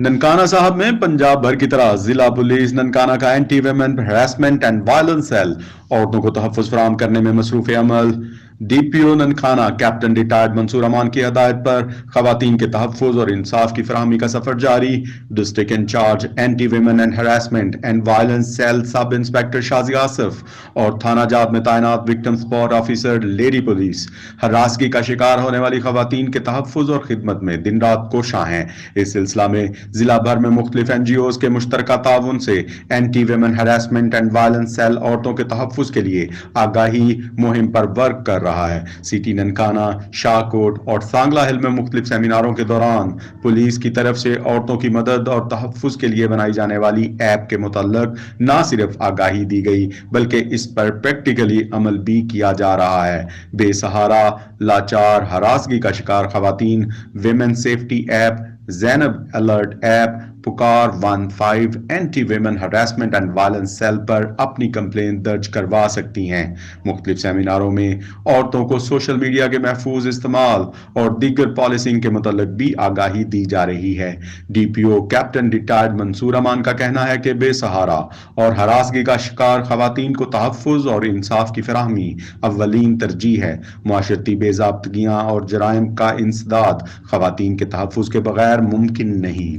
ननकाना साहब में पंजाब भर की तरह जिला पुलिस ननकाना का anti women harassment and violence cell औरतों को तहफ़्फ़ुज़ फराहम करने में मसरूफ़ अमल। DPO Nankana captain retired Mansoor Aman की हदायत पर खवातीन के तहफ़्फ़ुज़ और इंसाफ की फराहमी का सफ़र जारी। District incharge anti women and harassment and violence cell sub inspector Shazi Asif और थाना जात में तैनात victim support officer lady police हरासगी का शिकार होने वाली खवातीन के तहफ़्फ़ुज़ और खिदमत में दिन रात कोशां हैं। इस सिलसिला में जिला भर में मुख्तलिफ NGOs के मुश्तरका ताउन से anti women harassment and violence cell औरतों के तहफ़्फ़ुज़ के लिए आगाही मुहिम पर वर्क कर रहा है। सिटी ननकाना, शाहकोट और सांगला हिल में मुख्तलिफ सेमिनारों के दौरान पुलिस की तरफ से औरतों की मदद और तहफ़्फ़ुज़ के लिए बनाई जाने वाली ऐप के मुतल्लक न सिर्फ आगाही दी गई बल्कि इस पर प्रैक्टिकली अमल भी किया जा रहा है। बेसहारा, लाचार, हरासगी का शिकार खवातीन women safety app, Zainab alert app, Pukar 15 anti women harassment and violence cell पर अपनी कंप्लेंट दर्ज करवा सकती हैं। मुख्तलिफ सेमिनारों में औरतों को सोशल मीडिया के महफूज इस्तेमाल और दीगर पॉलिसिंग के मुतल्लिक भी आगाही दी जा रही है। डीपीओ कैप्टन रिटायर्ड मंसूर अमान का कहना है कि बेसहारा और हरासगी का शिकार खवातीन को तहफ़्फ़ुज़ और इंसाफ की फराहमी अव्वलीन तरजीह है। मुआशरती बेज़ाब्तगियाँ और जराइम का इंसदाद खवातीन के तहफ़्फ़ुज़ के बगैर मुमकिन नहीं।